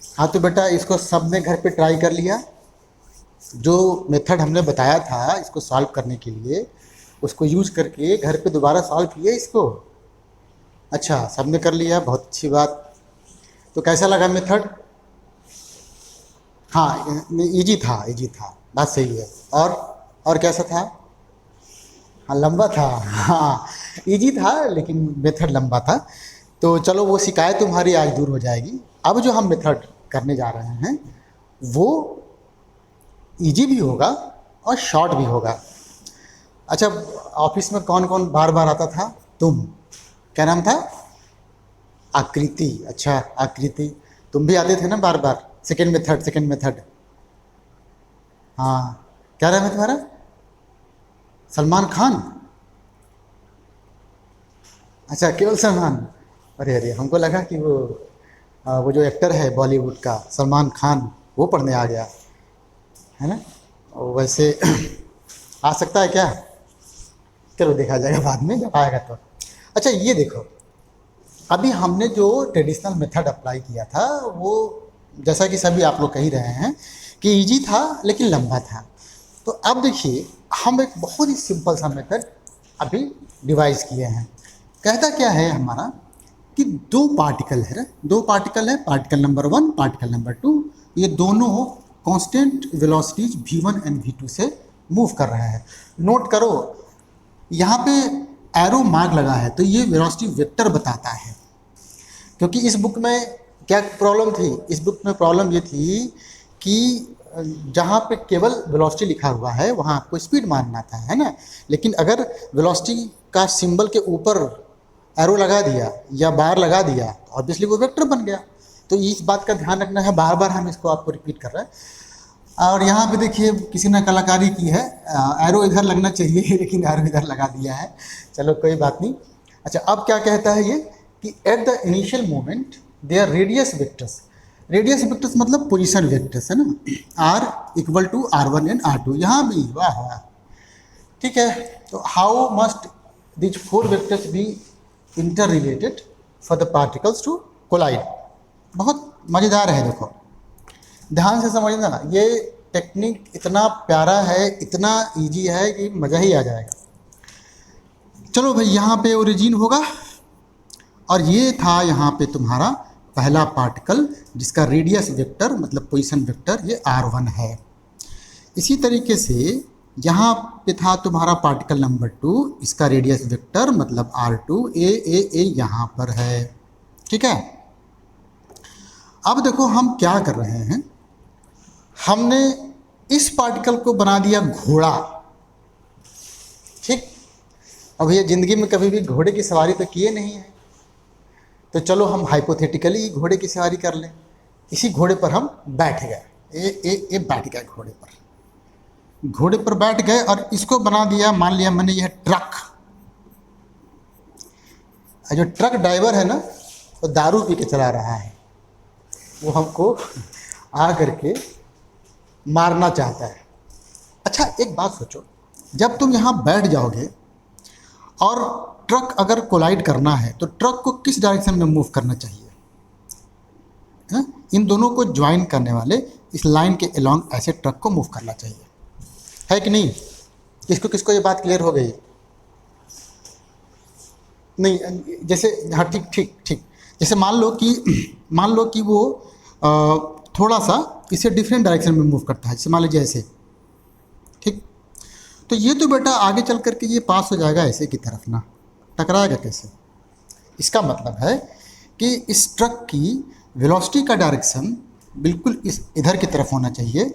हाँ तो बेटा इसको सबने घर पे ट्राई कर लिया। जो मेथड हमने बताया था इसको सॉल्व करने के लिए, उसको यूज करके घर पे दोबारा सॉल्व किए इसको। अच्छा, सबने कर लिया, बहुत अच्छी बात। तो कैसा लगा मेथड? हाँ, इजी था, इजी था, बात सही है। और कैसा था? हाँ, लंबा था। हाँ, इजी था लेकिन मेथड लंबा था। तो चलो वो शिकायत तुम्हारी आज दूर हो जाएगी। अब जो हम मेथड करने जा रहे हैं वो इजी भी होगा और शॉर्ट भी होगा। अच्छा, ऑफिस में कौन कौन बार बार आता था? तुम, क्या नाम था? आकृति। अच्छा, आकृति, तुम भी आते थे ना बार बार। Second method, second method. हाँ, क्या नाम है तुम्हारा? सलमान खान। अच्छा, केवल सलमान। अरे अरे, हमको लगा कि वो जो एक्टर है बॉलीवुड का सलमान खान, वो पढ़ने आ गया है ना। और वैसे आ सकता है क्या? चलो देखा जाएगा बाद में जब आएगा तो। अच्छा ये देखो, अभी हमने जो ट्रेडिशनल मेथड अप्लाई किया था वो, जैसा कि सभी आप लोग कह ही रहे हैं कि इजी था लेकिन लंबा था। तो अब देखिए, हम एक बहुत ही सिंपल सा मेथड अभी डिवाइस किए हैं। कहता क्या है हमारा कि दो पार्टिकल है, दो पार्टिकल है, पार्टिकल नंबर 1, पार्टिकल नंबर 2। ये दोनों constant velocities v1 and v2 से मूव कर रहे हैं। नोट करो, यहाँ पे एरो मार्क लगा है तो ये वेलोसिटी वेक्टर बताता है। क्योंकि इस बुक में क्या प्रॉब्लम थी? इस बुक में प्रॉब्लम ये थी कि जहाँ पे केवल वेलोसिटी लिखा हुआ है वहाँ आपको स्पीड मानना था, है ना। लेकिन अगर वेलोसिटी का सिंबल के ऊपर एरो लगा दिया या बार लगा दिया तो ऑब्वियसली वो वेक्टर बन गया। तो इस बात का ध्यान रखना है, बार बार हम इसको आपको रिपीट कर रहे हैं। और यहाँ पे देखिए किसी ने कलाकारी की है, एरो इधर लगना चाहिए लेकिन एरो इधर लगा दिया है। चलो कोई बात नहीं। अच्छा, अब क्या कहता है ये कि at the initial moment there radius vectors. Radius vectors मतलब पोजीशन वेक्टर्स, है ना। Are equal to R1 and R2, यहाँ भी वाह वाह, ठीक है। तो how must these four vectors be interrelated for the particles to collide. बहुत मज़ेदार है, देखो ध्यान से समझना। ये टेक्निक इतना प्यारा है, इतना इजी है कि मज़ा ही आ जाएगा। चलो भाई, यहाँ पे ओरिजिन होगा और ये था यहाँ पे तुम्हारा पहला पार्टिकल जिसका रेडियस वेक्टर मतलब पोजीशन वेक्टर ये R1 है। इसी तरीके से यहाँ पे था तुम्हारा पार्टिकल नंबर 2, इसका रेडियस वेक्टर मतलब R2, ए यहाँ पर है, ठीक है। अब देखो हम क्या कर रहे हैं, हमने इस पार्टिकल को बना दिया घोड़ा, ठीक। अब ये ज़िंदगी में कभी भी घोड़े की सवारी तो किए नहीं है, तो चलो हम हाइपोथेटिकली घोड़े की सवारी कर लें। इसी घोड़े पर हम बैठ गए, ये बैठ गए घोड़े पर। घोड़े पर बैठ गए और इसको बना दिया, मान लिया मैंने यह ट्रक। जो ट्रक ड्राइवर है ना वो दारू पी के चला रहा है, वो हमको आ करके मारना चाहता है। अच्छा एक बात सोचो, जब तुम यहाँ बैठ जाओगे और ट्रक अगर कोलाइड करना है तो ट्रक को किस डायरेक्शन में मूव करना चाहिए? है? इन दोनों को ज्वाइन करने वाले इस लाइन के अलोंग ऐसे ट्रक को मूव करना चाहिए, है कि नहीं? किसको किसको ये बात क्लियर हो गई? नहीं, जैसे हाँ ठीक ठीक ठीक, जैसे मान लो कि वो थोड़ा सा इसे डिफरेंट डायरेक्शन में मूव करता है, जैसे मान लीजिए ऐसे, ठीक। तो ये तो बेटा आगे चल करके ये पास हो जाएगा ऐसे की तरफ ना, टकराएगा कैसे? इसका मतलब है कि इस ट्रक की वेलोसिटी का डायरेक्शन बिल्कुल इस इधर की तरफ होना चाहिए,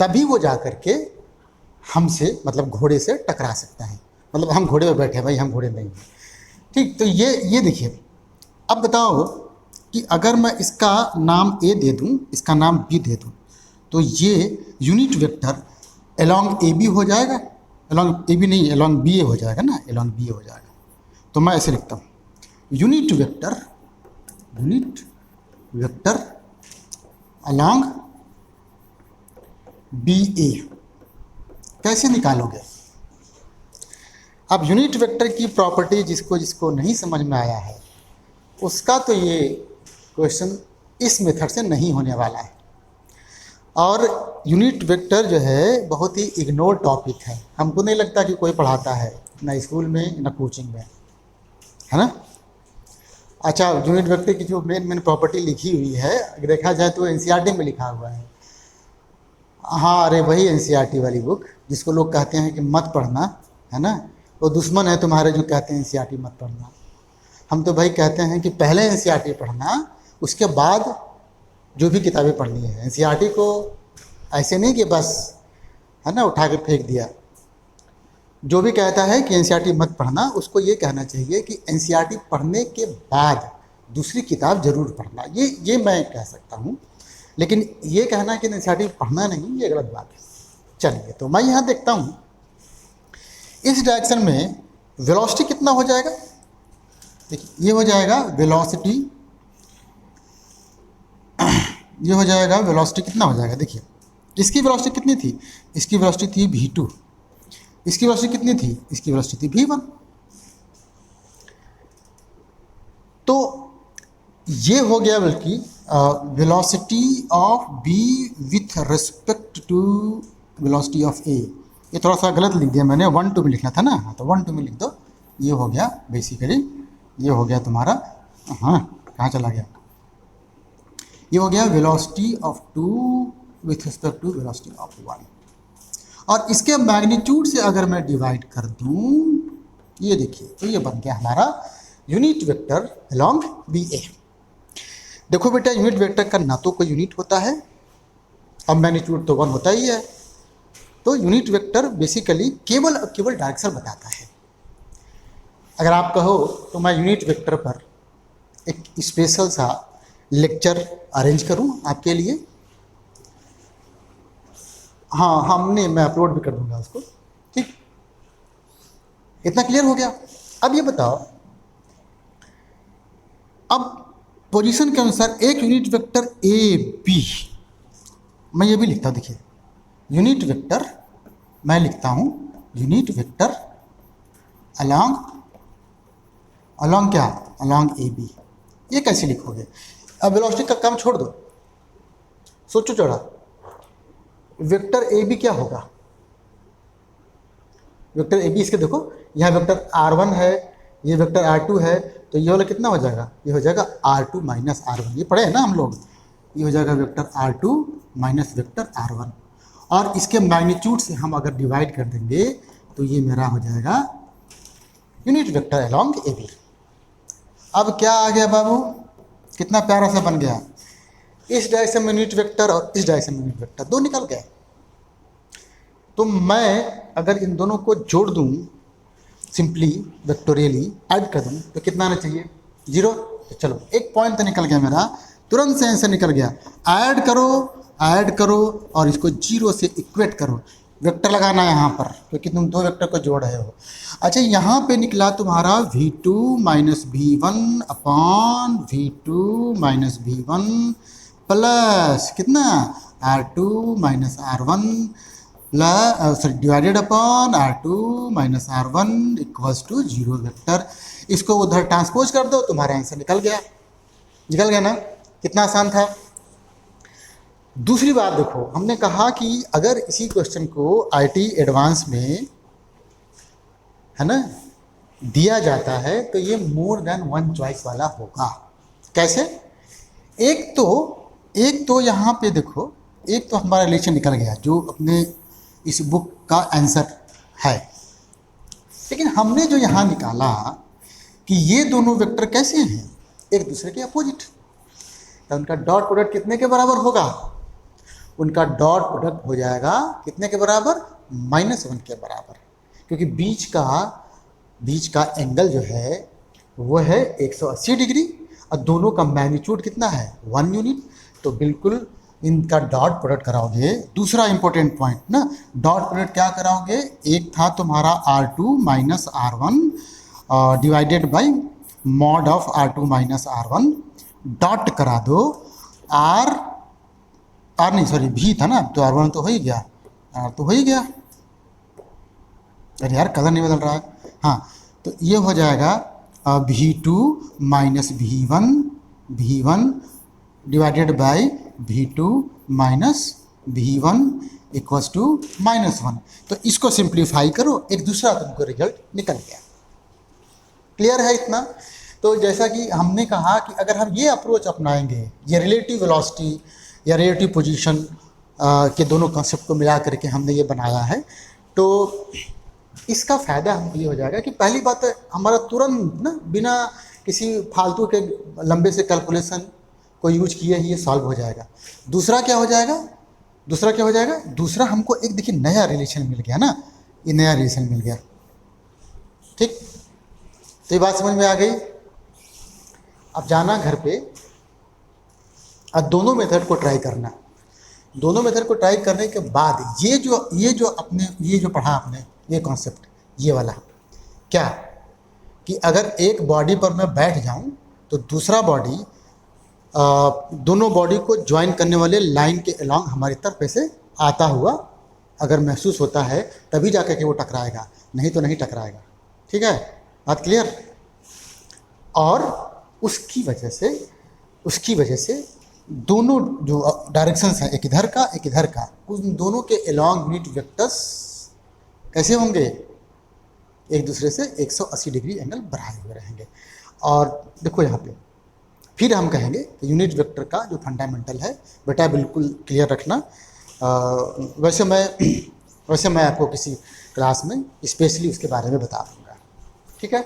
तभी वो जा करके हमसे मतलब घोड़े से टकरा सकता है। मतलब हम घोड़े पर बैठे हैं भाई, हम घोड़े नहीं हैं, ठीक। तो ये देखिए, अब बताओ कि अगर मैं इसका नाम ए दे दूं, इसका नाम बी दे दूं, तो ये unit vector along A B हो जाएगा, अलोंग ए बी नहीं अलोंग बी ए हो जाएगा ना, अलोंग बी ए हो जाएगा। तो मैं ऐसे लिखता हूँ, यूनिट वेक्टर अलोंग बी ए। कैसे निकालोगे? अब यूनिट वेक्टर की प्रॉपर्टी जिसको जिसको नहीं समझ में आया है उसका तो ये क्वेश्चन इस मेथड से नहीं होने वाला है। और यूनिट वेक्टर जो है बहुत ही इग्नोर टॉपिक है, हमको नहीं लगता कि कोई पढ़ाता है, ना स्कूल में ना कोचिंग में, है ना। अच्छा, यूनिट वेक्टर की जो मेन प्रॉपर्टी लिखी हुई है अगर देखा जाए तो एनसीईआरटी में लिखा हुआ है। हाँ, अरे वही एनसीईआरटी वाली बुक जिसको लोग कहते हैं कि मत पढ़ना, है ना, वो दुश्मन है तुम्हारे जो कहते हैं एनसीईआरटी मत पढ़ना। हम तो भाई कहते हैं कि पहले एनसीईआरटी पढ़ना, उसके बाद जो भी किताबें पढ़नी है। एनसीईआरटी को ऐसे नहीं कि बस, है ना, उठा के फेंक दिया। जो भी कहता है कि एनसीईआरटी मत पढ़ना, उसको ये कहना चाहिए कि एनसीईआरटी पढ़ने के बाद दूसरी किताब जरूर पढ़ना। ये मैं कह सकता हूँ, लेकिन ये कहना कि एनसीईआरटी पढ़ना नहीं, ये गलत बात है। चलिए, तो मैं यहाँ देखता हूँ इस डायरेक्शन में वेलोसिटी कितना हो जाएगा। देखिए, ये हो जाएगा वेलोसिटी, ये हो जाएगा वेलोसिटी कितना हो जाएगा। देखिए, इसकी वेलोसिटी कितनी थी, इसकी वेलोसिटी थी v2, इसकी वेलोसिटी कितनी थी, इसकी वेलोसिटी थी v1। तो ये हो गया बल्कि velocity of b with respect to velocity of a। ये थोड़ा सा गलत लिख दिया मैंने, 1 2 में लिखना था ना, तो 1 2 में लिख दो। ये हो गया बेसिकली, ये हो गया तुम्हारा, हाँ कहाँ चला गया, ये हो गया velocity of 2 with respect to velocity of 1। और इसके मैग्नीट्यूड से अगर मैं डिवाइड कर दूं, ये देखिए, तो ये बन गया हमारा यूनिट वेक्टर अलोंग बी ए। देखो बेटा, यूनिट वेक्टर का ना तो कोई यूनिट होता है, अब मैग्नीट्यूड तो 1 होता ही है। तो यूनिट वेक्टर बेसिकली केवल डायरेक्शन बताता है। अगर आप कहो तो मैं यूनिट वेक्टर पर एक स्पेशल सा लेक्चर अरेंज करूं आपके लिए, हाँ मैं अपलोड भी कर दूंगा उसको, ठीक। इतना क्लियर हो गया। अब ये बताओ, अब पोजीशन के अनुसार एक यूनिट वेक्टर ए बी, मैं ये भी लिखता हूँ। देखिए, यूनिट वेक्टर मैं लिखता हूँ यूनिट वेक्टर अलोंग क्या, अलोंग ए बी। ये कैसे लिखोगे। अब वेलोसिटी का काम छोड़ दो, सोचो जरा, वेक्टर ए बी क्या होगा। वेक्टर ए बी, इसके देखो, यहाँ वेक्टर r1 है, ये वेक्टर r2 है, तो ये वाला कितना हो जाएगा, ये हो जाएगा r2 माइनस r1। ये पढ़े हैं ना हम लोग, ये हो जाएगा vector r2 minus vector r1। और इसके मैग्नीट्यूड से हम अगर डिवाइड कर देंगे तो ये मेरा हो जाएगा unit vector along A B. अब क्या आ गया बाबू, कितना प्यारा सा बन गया। इस डायरेक्शन में यूनिट वेक्टर और इस डायरेक्शन में यूनिट वेक्टर, दो निकल गए। तो मैं अगर इन दोनों को जोड़ दूं, सिंपली वेक्टोरियली ऐड कर दूं, तो कितना आना चाहिए, 0। तो चलो, एक पॉइंट तो निकल गया मेरा, तुरंत से आंसर निकल गया। ऐड करो और इसको 0 से इक्वेट करो। वेक्टर लगाना है यहाँ पर, क्योंकि तुम दो वेक्टर को जोड़ रहे हो। अच्छा, यहाँ पे निकला तुम्हारा v2 minus v1 upon v2 minus v1 plus कितना r2 minus r1 plus divided upon r2 minus r1 equals to 0 vector. इसको उधर ट्रांसपोज कर दो, तुम्हारा आंसर निकल गया ना। कितना आसान था। दूसरी बात देखो, हमने कहा कि अगर इसी क्वेश्चन को आईटी एडवांस में, है ना, दिया जाता है तो ये मोर देन 1 चॉइस वाला होगा। कैसे, एक तो यहाँ पे देखो, एक तो हमारा रिलेशन निकल गया जो अपने इस बुक का आंसर है, लेकिन हमने जो यहाँ निकाला कि ये दोनों वेक्टर कैसे हैं, एक दूसरे के अपोजिट, तो उनका डॉट प्रोडक्ट कितने के बराबर होगा, उनका डॉट प्रोडक्ट हो जाएगा कितने के बराबर, -1 के बराबर। क्योंकि बीच का एंगल जो है वो है 180 डिग्री और दोनों का मैग्नीट्यूड कितना है, 1 यूनिट। तो बिल्कुल इनका डॉट प्रोडक्ट कराओगे। दूसरा इंपॉर्टेंट पॉइंट ना, डॉट प्रोडक्ट क्या कराओगे, एक था तुम्हारा R2 minus R1 divided by mod of R2 minus R1, dot करा दो भी था ना, तो R1 तो हो ही गया, R तो हो ही गया। अरे यार, कलर नहीं बदल रहा है। हाँ, तो ये हो जाएगा V2 minus V1 divided by V2 minus V1 equals to -1। तो इसको सिंप्लीफाई करो, एक दूसरा तुमको रिजल्ट निकल गया। क्लियर है इतना? तो जैसा कि हमने कहा कि अगर हम ये अप्रोच अपनाएंगे, ये रिलेटिव वेलोसिटी या रिलेटिव पोजीशन के दोनों कॉन्सेप्ट को मिला करके हमने ये बनाया है, तो इसका फ़ायदा हमको ये हो जाएगा कि पहली बात है हमारा तुरंत ना बिना किसी फालतू के लंबे से कैलकुलेशन को यूज किए ही ये सॉल्व हो जाएगा। दूसरा क्या हो जाएगा? दूसरा हमको एक देखिए नया रिलेशन मिल गया ना, ये नया रिलेशन मिल गया। ठीक, तो ये बात समझ में आ गई। अब जाना घर पे और दोनों मेथड को ट्राई करना। दोनों मेथड को ट्राई करने के बाद ये जो पढ़ा आपने, ये कॉन्सेप्ट, ये वाला क्या कि अगर एक बॉडी पर मैं बैठ जाऊं तो दूसरा बॉडी दोनों बॉडी को ज्वाइन करने वाले लाइन के अलॉन्ग हमारी तरफ से आता हुआ अगर महसूस होता है तभी जाकर के वो टकराएगा, नहीं तो नहीं टकराएगा। ठीक है, बात क्लियर? और उसकी वजह से दोनों जो डायरेक्शंस हैं, एक इधर का एक इधर का, उन दोनों के अलॉन्ग यूनिट वेक्टर्स कैसे होंगे? एक दूसरे से 180 डिग्री एंगल बढ़ाए हुए रहेंगे। और देखो यहाँ पे फिर हम कहेंगे कि यूनिट वेक्टर का जो फंडामेंटल है बेटा बिल्कुल क्लियर रखना। वैसे मैं आपको किसी क्लास में स्पेशली उसके बारे में बता दूँगा। ठीक है।